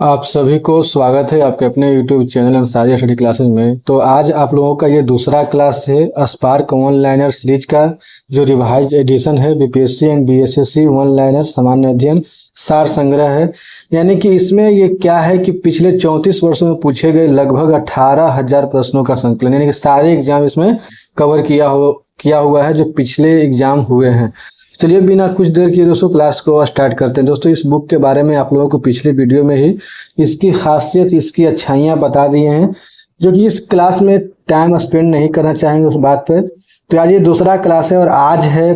आप सभी को स्वागत है आपके अपने YouTube channel Ansari study classes में। तो आज आप लोगों का ये दूसरा क्लास है स्पार्क वन लाइनर सीरीज का, जो रिवाइज एडिशन है BPSC and BSSC one liner सामान्य अध्ययन सार संग्रह है। यानी कि इसमें ये क्या है कि पिछले 34 वर्षों में पूछे गए लगभग 18,000 प्रश्नों का संकलन, यानी कि सारे एग्जाम इसमें कवर किया हुआ है जो पिछले एग्जाम हुए हैं। चलिए बिना कुछ देर किए दोस्तों क्लास को स्टार्ट करते हैं। दोस्तों इस बुक के बारे में आप लोगों को पिछले वीडियो में ही इसकी खासियत, इसकी अच्छाइयाँ बता दिए हैं, जो कि इस क्लास में टाइम स्पेंड नहीं करना चाहेंगे उस बात पर। तो आज ये दूसरा क्लास है और आज है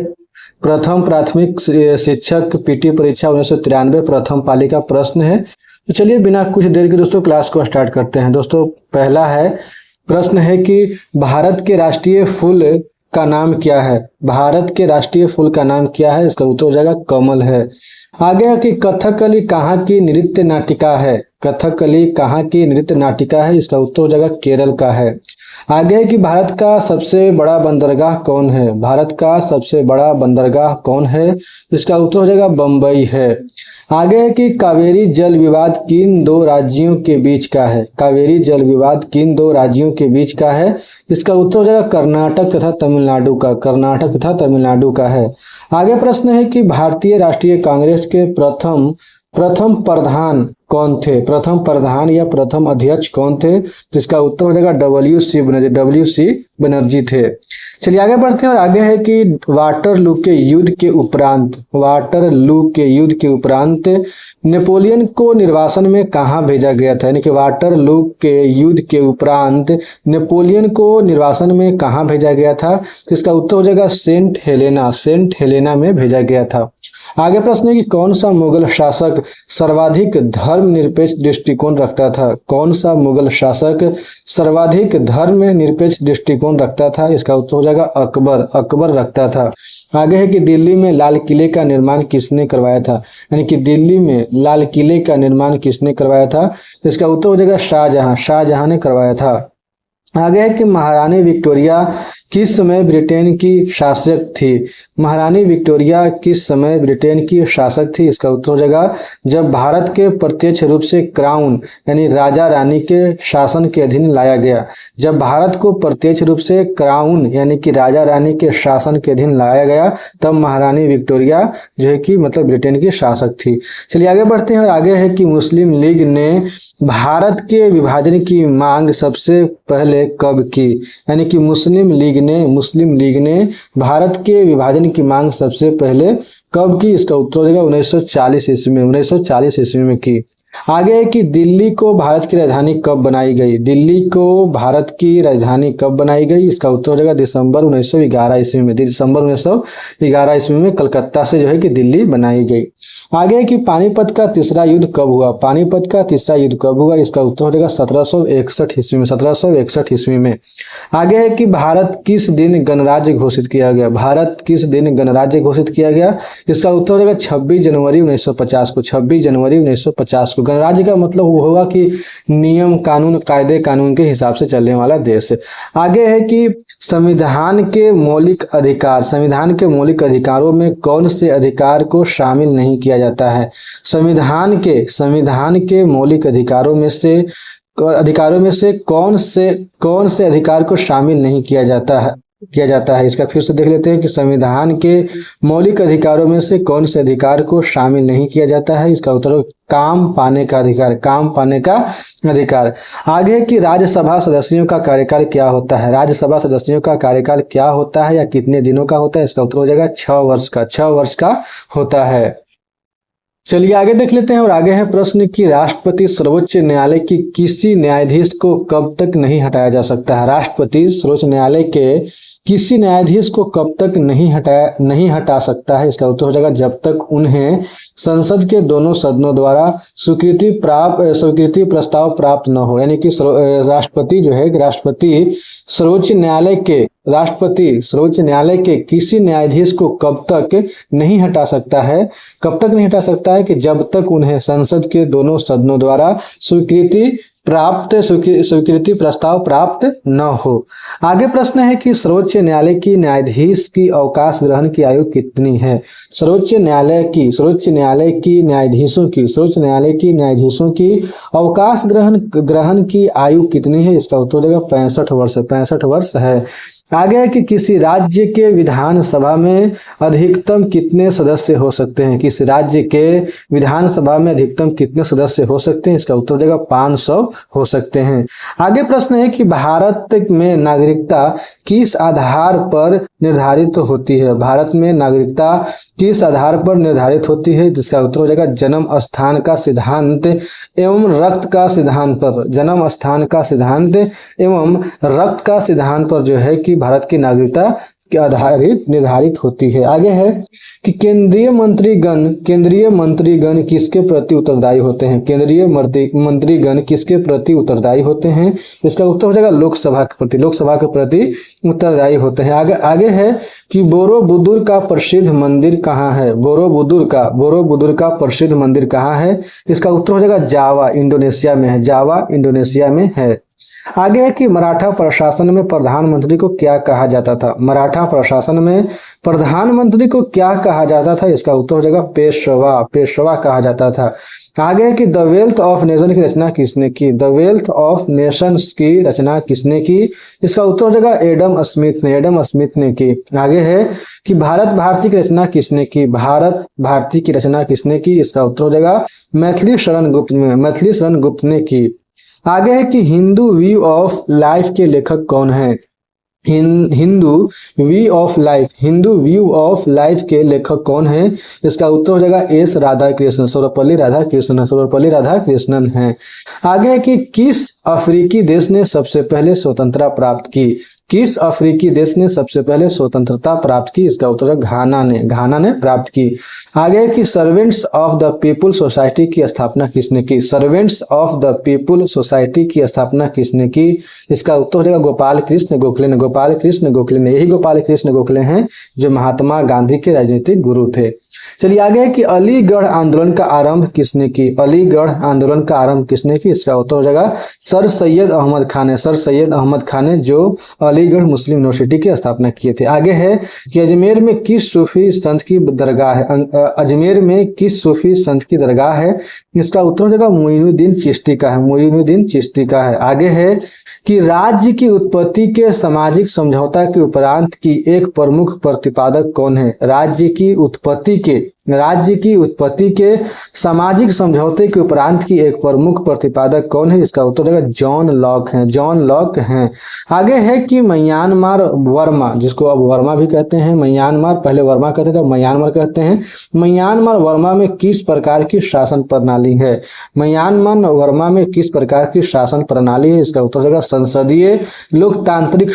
प्रथम प्राथमिक शिक्षक पीटी परीक्षा 1993 प्रथम पाली का प्रश्न है। तो चलिए बिना कुछ देर के दोस्तों क्लास को स्टार्ट करते हैं। दोस्तों पहला है प्रश्न है कि भारत के राष्ट्रीय फूल का नाम क्या है। भारत के राष्ट्रीय फूल का नाम क्या है? इसका उत्तर हो जाएगा कमल है। आगे है कि कथकली कहाँ की नृत्य नाटिका है। कथकली कहाँ की नृत्य नाटिका है? इसका उत्तर हो जाएगा केरल का है। आगे है कि भारत का सबसे बड़ा बंदरगाह कौन है। भारत का सबसे बड़ा बंदरगाह कौन है? इसका उत्तर हो जाएगा बम्बई है। आगे है कि कावेरी जल विवाद किन दो राज्यों के बीच का है। कावेरी जल विवाद किन दो राज्यों के बीच का है? इसका उत्तर हो जाएगा कर्नाटक तथा तमिलनाडु का। कर्नाटक तथा तमिलनाडु का है। आगे प्रश्न है कि भारतीय राष्ट्रीय कांग्रेस के प्रथम प्रधान कौन थे। प्रथम प्रधान या प्रथम अध्यक्ष कौन थे? तो इसका उत्तर हो जाएगा डब्ल्यू.सी. बनर्जी थे। चलिए आगे बढ़ते हैं और आगे है कि वाटरलू के युद्ध के उपरांत नेपोलियन को निर्वासन में कहाँ भेजा गया था। यानी कि वाटरलू के युद्ध के उपरांत नेपोलियन को निर्वासन में कहाँ भेजा गया था? तो इसका उत्तर हो जाएगा सेंट हेलेना में भेजा गया था। आगे प्रश्न है कि कौन सा मुगल शासक सर्वाधिक धर्मनिरपेक्ष दृष्टिकोण रखता था। कौन सा मुगल शासक सर्वाधिक धर्मनिरपेक्ष दृष्टिकोण रखता था? इसका उत्तर हो जाएगा अकबर रखता था। आगे है कि दिल्ली में लाल किले का निर्माण किसने करवाया था। यानी कि दिल्ली में लाल किले का निर्माण किसने करवाया था? इसका उत्तर हो जाएगा शाहजहां ने करवाया था। आगे है कि महारानी विक्टोरिया किस समय ब्रिटेन की शासक थी। महारानी विक्टोरिया किस समय ब्रिटेन की शासक थी? इसका उत्तर हो जाएगा जब भारत के प्रत्यक्ष रूप से क्राउन यानी राजा रानी के शासन के अधीन लाया गया। जब भारत को प्रत्यक्ष रूप से क्राउन यानी कि राजा रानी के शासन के अधीन लाया गया तब महारानी विक्टोरिया जो है कि मतलब ब्रिटेन की शासक थी। चलिए आगे बढ़ते हैं और आगे है कि मुस्लिम लीग ने भारत के विभाजन की मांग सबसे पहले कब की। यानी कि मुस्लिम लीग ने भारत के विभाजन की मांग सबसे पहले कब की? इसका उत्तर हो जाएगा 1940 ईस्वी में की। आगे है कि दिल्ली को भारत की राजधानी कब बनाई गई। दिल्ली को भारत की राजधानी कब बनाई गई? इसका उत्तर हो जाएगा दिसंबर 1911 ईस्वी में। दिसंबर 1911 ईस्वी में कलकत्ता से जो है कि दिल्ली बनाई गई। आगे है कि पानीपत का तीसरा युद्ध कब हुआ। पानीपत का तीसरा युद्ध कब हुआ? इसका उत्तर हो जाएगा 1761 ईस्वी में। आगे है कि भारत किस दिन गणराज्य घोषित किया गया। भारत किस दिन गणराज्य घोषित किया गया? इसका उत्तर हो जाएगा 26 जनवरी 1950 को। 26 जनवरी 1950 को। गणराज्य का मतलब वो होगा कि नियम कानून कायदे कानून के हिसाब से चलने वाला देश। आगे है कि संविधान के मौलिक अधिकारों में कौन से अधिकार को शामिल नहीं किया जाता है। संविधान के मौलिक अधिकारों में से कौन से अधिकार को शामिल नहीं किया जाता है। इसका फिर से देख लेते हैं कि संविधान के मौलिक अधिकारों में से कौन से अधिकार को शामिल नहीं किया जाता है। इसका उत्तर काम पाने का अधिकार। आगे है कि राज्यसभा सदस्यों का कार्यकाल क्या होता है। राज्यसभा सदस्यों का कार्यकाल क्या होता है या कितने दिनों का होता है? इसका उत्तर हो जाएगा 6 वर्ष का होता है। चलिए आगे देख लेते हैं और आगे है प्रश्न कि राष्ट्रपति सर्वोच्च न्यायालय की किसी न्यायाधीश को कब तक नहीं हटाया जा सकता है। राष्ट्रपति सर्वोच्च न्यायालय के किसी न्यायाधीश को कब तक नहीं हटा सकता है। इसका उत्तर हो जाएगा जब तक उन्हें संसद के दोनों सदनों द्वारा स्वीकृति प्रस्ताव प्राप्त न हो। यानी कि राष्ट्रपति सर्वोच्च न्यायालय के किसी न्यायाधीश को कब तक नहीं हटा सकता है कि जब तक उन्हें संसद के दोनों सदनों द्वारा स्वीकृति स्वीकृति प्रस्ताव प्राप्त न हो। आगे प्रश्न है कि सर्वोच्च न्यायालय की न्यायाधीश की अवकाश ग्रहण की आयु कितनी है। सर्वोच्च न्यायालय की न्यायाधीशों की अवकाश ग्रहण की आयु कितनी है। इसका उत्तर देगा 65 वर्ष है। आगे है कि किसी राज्य के विधानसभा में अधिकतम कितने सदस्य हो सकते हैं। किसी राज्य के विधानसभा में अधिकतम कितने सदस्य हो सकते हैं। इसका उत्तर देगा 500 हो सकते हैं। आगे प्रश्न है कि भारत में नागरिकता किस आधार पर निर्धारित होती है। भारत में नागरिकता किस आधार पर निर्धारित होती है। जिसका उत्तर हो जाएगा जन्म स्थान का सिद्धांत एवं रक्त का सिद्धांत पर। जन्म स्थान का सिद्धांत एवं रक्त का सिद्धांत पर जो है कि भारत की नागरिकता के आधारित निर्धारित होती है। आगे है कि केंद्रीय मंत्रीगण किसके प्रति उत्तरदायी होते हैं। केंद्रीय मंत्रीगण किसके प्रति उत्तरदायी होते हैं। इसका उत्तर हो जाएगा लोकसभा के प्रति उत्तरदायी होते हैं। आगे है कि बोरोबुदुर का प्रसिद्ध मंदिर कहाँ है। बोरोबुदुर का प्रसिद्ध मंदिर कहाँ है। इसका उत्तर हो जाएगा जावा इंडोनेशिया में है। आगे है कि मराठा प्रशासन में प्रधानमंत्री को क्या कहा जाता था। मराठा प्रशासन में प्रधानमंत्री को क्या कहा जाता था। इसका उत्तर हो जाएगा पेशवा कहा जाता था। आगे है कि द वेल्थ ऑफ नेशन की रचना किसने की। द वेल्थ ऑफ नेशंस की रचना किसने की। इसका उत्तर हो जाएगा एडम स्मिथ ने की। आगे है कि भारत भारती की रचना किसने की। भारत भारती की रचना किसने की। इसका उत्तर हो जाएगा मैथिली शरण गुप्त ने की। आगे है कि हिंदू व्यू ऑफ लाइफ के लेखक कौन है। हिंदू व्यू ऑफ लाइफ के लेखक कौन है। इसका उत्तर हो जाएगा एस राधाकृष्णन सर्वपल्ली राधाकृष्णन है। आगे है कि किस अफ्रीकी देश ने सबसे पहले स्वतंत्रता प्राप्त की। किस अफ्रीकी देश ने सबसे पहले स्वतंत्रता प्राप्त की। इसका उत्तर है घाना ने प्राप्त की। आगे है कि servants of the people society की स्थापना किसने की। Servants of the people society की स्थापना किसने की। इसका उत्तर हो जाएगा गोपाल कृष्ण गोखले ने। यही गोपाल कृष्ण गोखले हैं जो महात्मा गांधी के राजनीतिक गुरु थे। चलिए आगे है कि अलीगढ़ आंदोलन का आरंभ किसने की। इसका उत्तर हो जाएगा सर सैयद अहमद खान ने जो अलीगढ़ मुस्लिम यूनिवर्सिटी की स्थापना किए थे। आगे है कि अजमेर में किस सूफी संत की दरगाह है। इसका उत्तर हो जाएगा मोइनुद्दीन चिश्ती का है। आगे है कि राज्य की उत्पत्ति के सामाजिक समझौता के उपरांत की एक प्रमुख प्रतिपादक कौन है। राज्य की उत्पत्ति के सामाजिक समझौते के उपरांत की एक प्रमुख प्रतिपादक कौन है। इसका उत्तर है जॉन लॉक हैं। आगे है कि म्यांमार वर्मा, जिसको अब वर्मा भी कहते हैं, पहले वर्मा कहते थे, म्यांमार कहते हैं। म्यांमार वर्मा में किस प्रकार की शासन प्रणाली है। इसका उत्तर है संसदीय लोकतांत्रिक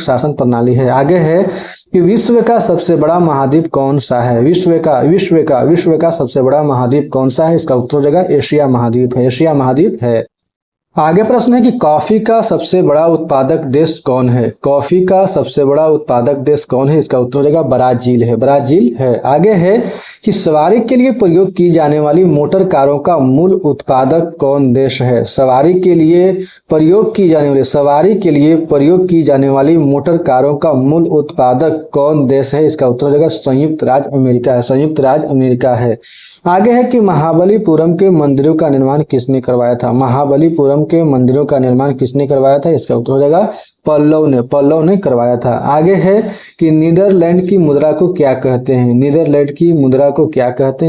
शासन प्रणाली है। आगे है कि विश्व का सबसे बड़ा महाद्वीप कौन सा है। विश्व का सबसे बड़ा महाद्वीप कौन सा है। इसका उत्तर हो जाएगा एशिया महाद्वीप है। आगे प्रश्न है कि कॉफी का सबसे बड़ा उत्पादक देश कौन है। इसका उत्तर हो जाएगा ब्राजील है। आगे है कि सवारी के लिए प्रयोग की जाने वाली मोटर कारों का मूल उत्पादक कौन देश है। सवारी के लिए प्रयोग की जाने वाली मोटर कारों का मूल उत्पादक कौन देश है। इसका उत्तर हो जाएगा संयुक्त राज्य अमेरिका है। आगे है कि महाबलीपुरम के मंदिरों का निर्माण किसने करवाया था। इसका उत्तर हो जाएगा पल्लव ने करवाया था। आगे है कि नीदरलैंड की मुद्रा को क्या कहते हैं।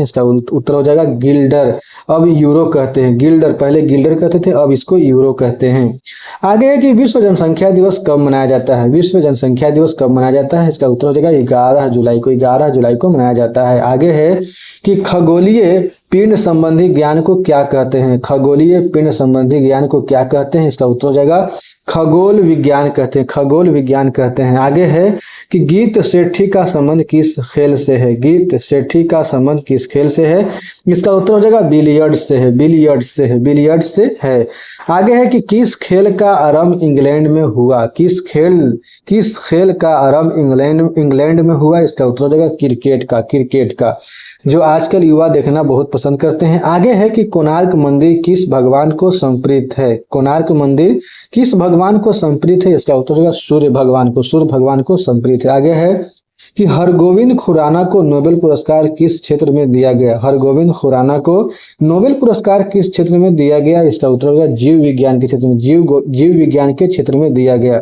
इसका उत्तर हो जाएगा गिल्डर, अब यूरो कहते हैं। पहले गिल्डर कहते थे, अब इसको यूरो कहते हैं। आगे है कि विश्व जनसंख्या दिवस कब मनाया जाता है। इसका उत्तर हो जाएगा 11 जुलाई को मनाया जाता है। आगे है कि खगोलीय पिंड संबंधी ज्ञान को क्या कहते हैं। इसका उत्तर हो जाएगा खगोल विज्ञान कहते हैं। आगे है कि गीत सेठी का संबंध किस खेल से है। इसका उत्तर हो जाएगा बिलियर्ड्स से है। आगे है कि किस खेल का आरंभ इंग्लैंड में हुआ। किस खेल का आरंभ इंग्लैंड में हुआ। इसका उत्तर हो जाएगा क्रिकेट का। जो आजकल युवा देखना बहुत पसंद करते हैं। आगे है कि कोणार्क मंदिर किस भगवान को समर्पित है। कोणार्क मंदिर किस भगवान को समर्पित है, इसका उत्तर होगा सूर्य भगवान को, सूर्य भगवान को समर्पित है। आगे है कि हरगोविंद खुराना को नोबेल पुरस्कार किस क्षेत्र में दिया गया। हरगोविंद खुराना को नोबेल पुरस्कार किस क्षेत्र में दिया गया, इसका उत्तर होगा जीव विज्ञान के क्षेत्र में, जीव विज्ञान के क्षेत्र में दिया गया।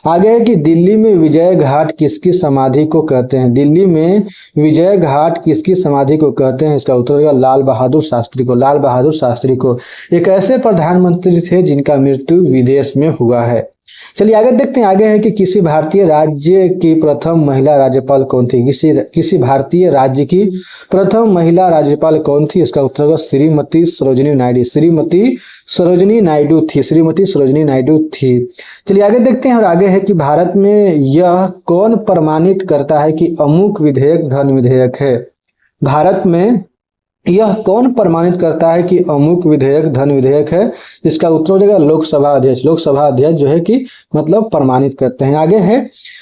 आगे है कि दिल्ली में विजय घाट किसकी समाधि को कहते हैं। दिल्ली में विजय घाट किसकी समाधि को कहते हैं, इसका उत्तर होगा लाल बहादुर शास्त्री को, लाल बहादुर शास्त्री को। एक ऐसे प्रधानमंत्री थे जिनका मृत्यु विदेश में हुआ है। चलिए आगे देखते हैं। आगे है कि किसी भारतीय राज्य की प्रथम महिला राज्यपाल कौन थी। किसी भारतीय राज्य की प्रथम महिला राज्यपाल कौन थी, इसका उत्तर होगा श्रीमती सरोजिनी नायडू, श्रीमती सरोजिनी नायडू थी, श्रीमती सरोजिनी नायडू थी। चलिए आगे देखते हैं। और आगे है कि भारत में यह कौन प्रमाणित करता है कि अमुक विधेयक धन विधेयक है। भारत में यह कौन प्रमाणित करता है कि अमुक विधेयक धन विधेयक है, इसका उत्तर हो जाएगा लोकसभा अध्यक्ष। लोकसभा अध्यक्ष जो है कि मतलब प्रमाणित करते हैं। आगे है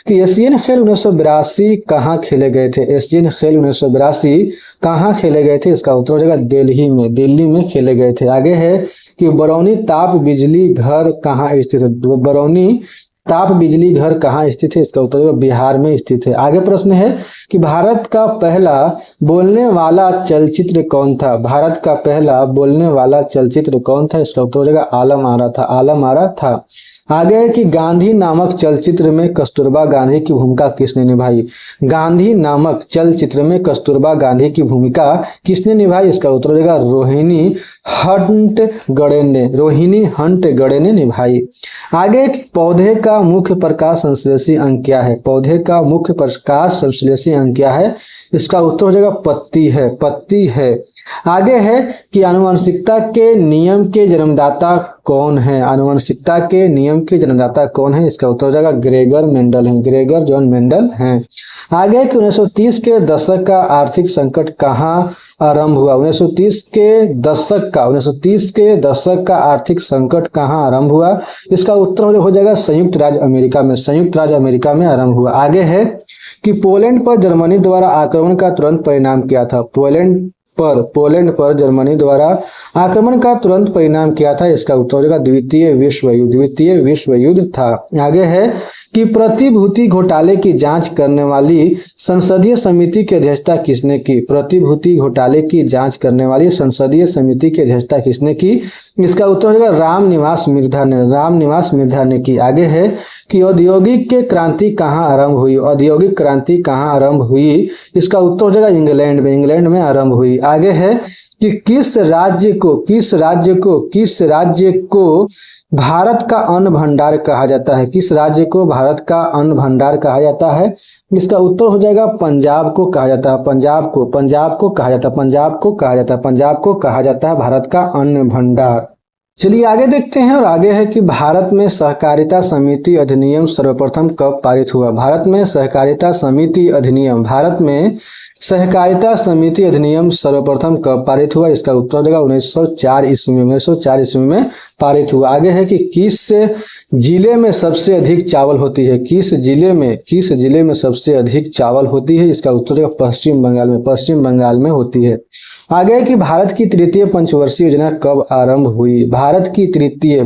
कि एशियन खेल 1982 कहाँ खेले गए थे। एशियन खेल 1982 कहाँ खेले गए थे, इसका उत्तर हो जाएगा दिल्ली में, दिल्ली में खेले गए थे। आगे है कि बरौनी ताप बिजली घर कहाँ स्थित है। बरौनी ताप बिजली घर कहाँ स्थित है, इसका उत्तर बिहार में स्थित है। आगे प्रश्न है कि भारत का पहला बोलने वाला चलचित्र कौन था। भारत का पहला बोलने वाला चलचित्र कौन था, इसका उत्तर हो जाएगा आलम आरा था, आलम आरा था। आगे है कि गांधी नामक चलचित्र में कस्तूरबा गांधी की भूमिका किसने निभाई। गांधी नामक चलचित्र में कस्तूरबा गांधी की भूमिका किसने निभाई, इसका उत्तर हो जाएगा रोहिणी हंटगड़े ने, रोहिणी हंटगड़े ने निभाई। आगे कि पौधे का मुख्य प्रकाश संश्लेषी अंग क्या है। पौधे का मुख्य प्रकाश संश्लेषी अंग क्या है, इसका उत्तर हो जाएगा पत्ती है, पत्ती है। आगे है कि आनुवंशिकता के नियम के जन्मदाता कौन है। आनुवंशिकता के नियम के जन्मदाता कौन है, इसका उत्तर हो जाएगा ग्रेगर मेंडल है, ग्रेगर जॉन मेंडल हैं। आगे है कि 1930 के दशक का आर्थिक संकट कहाँ आरंभ हुआ। 1930 के दशक का आर्थिक संकट कहाँ आरंभ हुआ, इसका उत्तर हो जाएगा संयुक्त राज्य अमेरिका में, संयुक्त राज्य अमेरिका में आरंभ हुआ। आगे है कि पोलैंड पर जर्मनी द्वारा आक्रमण का तुरंत परिणाम क्या था। पोलैंड पर जर्मनी द्वारा आक्रमण का तुरंत परिणाम क्या था, इसका उत्तर हो जाएगा द्वितीय विश्व युद्ध, द्वितीय विश्व युद्ध था। आगे है कि प्रतिभूति घोटाले की जांच करने वाली संसदीय समिति की अध्यक्षता किसने की। प्रतिभूति घोटाले की जांच करने वाली संसदीय समिति की अध्यक्षता किसने की, इसका उत्तर हो जाएगा रामनिवास मिर्धा ने, रामनिवास मिर्धा ने की। आगे है कि औद्योगिक क्रांति कहाँ आरंभ हुई। औद्योगिक क्रांति कहाँ आरंभ हुई, इसका उत्तर हो जाएगा इंग्लैंड में, इंग्लैंड में आरंभ हुई। आगे है कि किस राज्य को भारत का अन्न भंडार कहा जाता है। किस राज्य को भारत का अन्न भंडार कहा जाता है, इसका उत्तर हो जाएगा पंजाब को कहा जाता है, पंजाब को कहा जाता है, पंजाब को कहा जाता है भारत का अन्न भंडार। चलिए आगे देखते हैं। और आगे है कि भारत में सहकारिता समिति अधिनियम सर्वप्रथम कब पारित हुआ। भारत में सहकारिता समिति अधिनियम सर्वप्रथम कब पारित हुआ, इसका उत्तर हो जाएगा 1904 ईस्वी में, 1904 ईस्वी में पारित हुआ। आगे है कि किस जिले में सबसे अधिक चावल होती है। किस जिले में सबसे अधिक चावल होती है, इसका उत्तर है पश्चिम बंगाल में, पश्चिम बंगाल में होती है। आगे है कि भारत की तृतीय पंचवर्षीय योजना कब आरंभ हुई। भारत की तृतीय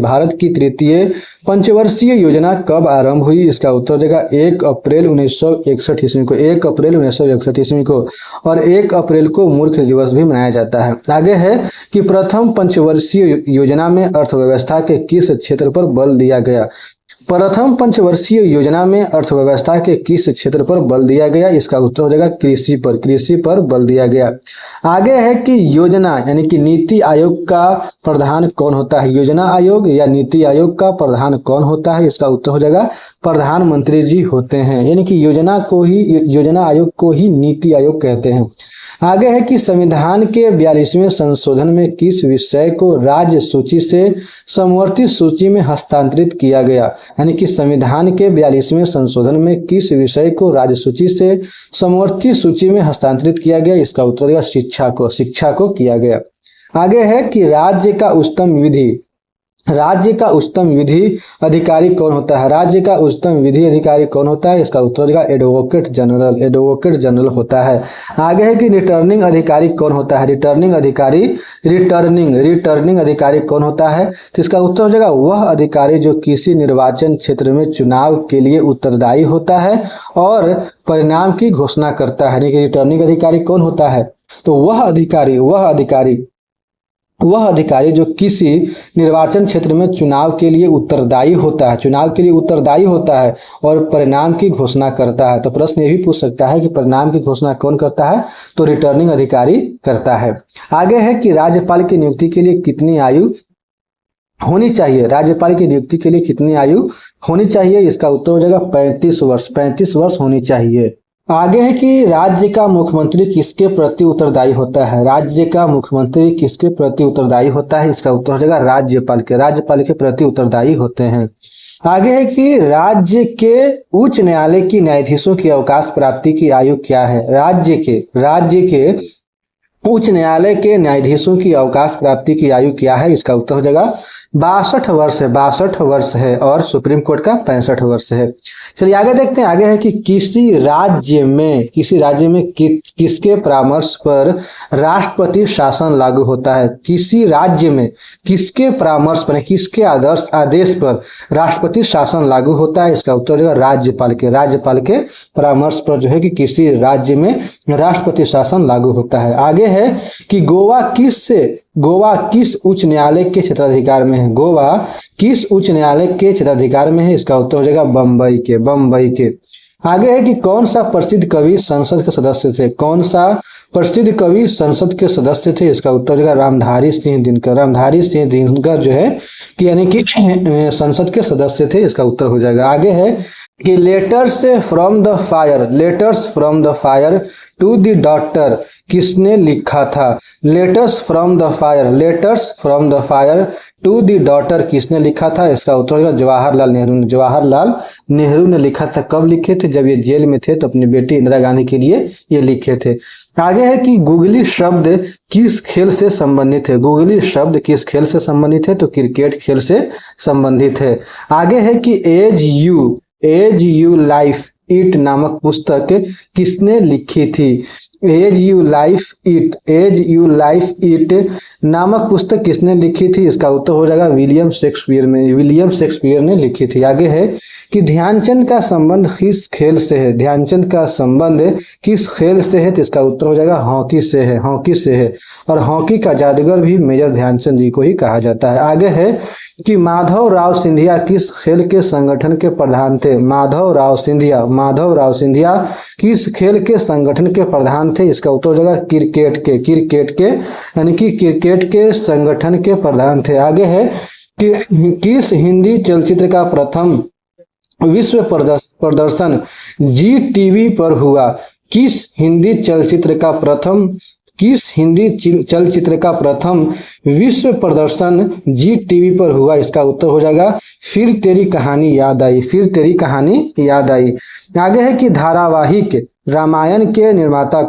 पंचवर्षीय योजना कब आरंभ हुई, इसका उत्तर हो जाएगा 1 अप्रैल 1961 ईस्वी को, 1 अप्रैल 1961 ईस्वी को। और 1 अप्रैल को मूर्ख दिवस भी मनाया जाता है। आगे है कि प्रथम पंचवर्षीय योजना में अर्थव्यवस्था के किस क्षेत्र पर बल दिया गया। प्रथम पंचवर्षीय योजना में अर्थव्यवस्था के किस क्षेत्र पर बल दिया गया, इसका उत्तर हो जाएगा कृषि पर बल दिया गया। आगे है कि योजना यानी कि नीति आयोग का प्रधान कौन होता है। योजना आयोग या नीति आयोग का प्रधान कौन होता है, इसका उत्तर हो जाएगा प्रधानमंत्री जी होते हैं, यानी कि योजना आयोग को ही नीति आयोग कहते हैं। आगे है कि संविधान के 42वें संशोधन में किस विषय को राज्य सूची से समवर्ती सूची में हस्तांतरित किया गया। यानी कि संविधान के 42वें संशोधन में किस विषय को राज्य सूची से समवर्ती सूची में हस्तांतरित किया गया, इसका उत्तर है शिक्षा को किया गया। आगे है कि राज्य का राज्य का उच्चतम विधि अधिकारी कौन होता है? राज्य का उच्चतम विधि अधिकारी कौन होता है? इसका उत्तर होगा एडवोकेट जनरल। एडवोकेट जनरल होता है। आगे है कि रिटर्निंग अधिकारी कौन होता है? रिटर्निंग अधिकारी रिटर्निंग अधिकारी कौन होता है? तो इसका उत्तर हो जाएगा वह अधिकारी जो किसी निर्वाचन क्षेत्र में चुनाव के लिए उत्तरदायी होता है और परिणाम की घोषणा करता है। यानी कि रिटर्निंग अधिकारी कौन होता है? तो वह अधिकारी जो किसी निर्वाचन क्षेत्र में चुनाव के लिए उत्तरदायी होता है और परिणाम की घोषणा करता है। तो प्रश्न ये भी पूछ सकता है कि परिणाम की घोषणा कौन करता है? तो रिटर्निंग अधिकारी करता है। आगे है कि राज्यपाल की नियुक्ति के लिए कितनी आयु होनी चाहिए? राज्यपाल की नियुक्ति के लिए कितनी आयु होनी चाहिए? इसका उत्तर हो जाएगा 35 वर्ष। 35 वर्ष होनी चाहिए। आगे है कि राज्य का मुख्यमंत्री किसके प्रति उत्तरदायी होता है? राज्य का मुख्यमंत्री किसके प्रति उत्तरदायी होता है? इसका उत्तर हो जाएगा राज्यपाल के प्रति उत्तरदायी होते हैं। आगे है कि राज्य के उच्च न्यायालय की न्यायाधीशों की अवकाश प्राप्ति की आयु क्या है? राज्य के उच्च न्यायालय के न्यायाधीशों की अवकाश प्राप्ति की आयु क्या है? इसका उत्तर हो जाएगा 62 वर्ष है। 62 वर्ष है और सुप्रीम कोर्ट का 65 वर्ष है। चलिए आगे देखते हैं। आगे है कि किसी राज्य में किसके परामर्श पर राष्ट्रपति शासन लागू होता है? किसी राज्य में किसके परामर्श पर, किसके आदेश पर राष्ट्रपति शासन लागू होता है? इसका उत्तर हो जाएगा राज्यपाल के परामर्श पर जो है कि किसी राज्य में राष्ट्रपति शासन लागू होता है। आगे है कि गोवा किस उच्च न्यायालय के क्षेत्राधिकार में है? गोवा किस उच्च न्यायालय के क्षेत्राधिकार में है? इसका उत्तर हो जाएगा बम्बई के। आगे है कि कौन सा प्रसिद्ध कवि संसद के सदस्य थे? कौन सा प्रसिद्ध कवि संसद के सदस्य थे? इसका उत्तर हो जाएगा रामधारी सिंह दिनकर जो है कि यानी कि संसद के सदस्य थे। इसका उत्तर हो जाएगा। आगे है कि letters from the fire to the daughter किसने लिखा था? Letters from the fire to the daughter किसने लिखा था? इसका उत्तर होगा जवाहरलाल नेहरू ने लिखा था। कब लिखे थे? जब ये जेल में थे तो अपनी बेटी इंदिरा गांधी के लिए ये लिखे थे। आगे है कि गुगली शब्द किस खेल से संबंधित है? गुगली शब्द किस खेल से संबंधित है? तो क्रिकेट खेल से संबंधित है। आगे है कि एज यू लाइफ इट नामक पुस्तक किसने लिखी थी? एज यू लाइफ इट नामक पुस्तक किसने लिखी थी? इसका उत्तर हो जाएगा विलियम शेक्सपियर ने लिखी थी। आगे है कि ध्यानचंद का संबंध किस खेल से है? तो इसका उत्तर हो जाएगा हॉकी से है और हॉकी का जादूगर भी मेजर ध्यानचंद जी को ही कहा जाता है। आगे है कि माधव राव सिंधिया किस खेल के संगठन के प्रधान थे? माधव राव सिंधिया किस खेल के संगठन के प्रधान थे? इसका उत्तर हो जाएगा क्रिकेट के यानी कि क्रिकेट के संगठन के प्रधान थे। आगे है कि किस हिंदी चलचित्र का प्रथम विश्व प्रदर्शन जी टीवी पर हुआ? किस हिंदी चलचित्र का प्रथम विश्व प्रदर्शन जी टीवी पर हुआ? इसका उत्तर हो जाएगा फिर तेरी कहानी याद आई। आगे है कि धारावाहिक रामायण के निर्माता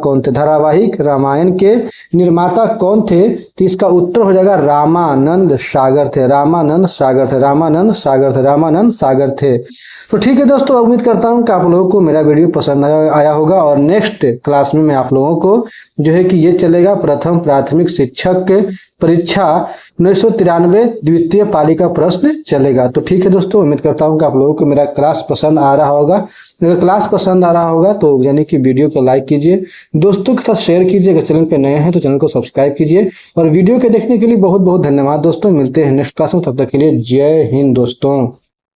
कौन थे? तो इसका उत्तर हो जाएगा रामानंद सागर थे। तो ठीक है दोस्तों, उम्मीद करता हूँ कि आप लोगों को मेरा वीडियो पसंद आया होगा और नेक्स्ट क्लास में मैं आप लोगों को जो है कि ये चलेगा प्रथम प्राथमिक शिक्षक परीक्षा 1993 द्वितीय पाली का प्रश्न चलेगा। तो ठीक है दोस्तों, उम्मीद करता हूँ कि आप लोगों को मेरा क्लास पसंद आ रहा होगा। अगर क्लास पसंद आ रहा होगा तो यानी कि वीडियो को लाइक कीजिए, दोस्तों के साथ शेयर कीजिए। अगर चैनल पे नए हैं तो चैनल को सब्सक्राइब कीजिए और वीडियो के देखने के लिए बहुत बहुत धन्यवाद दोस्तों। मिलते हैं नेक्स्ट क्लास में, तब तक के लिए जय हिंद दोस्तों।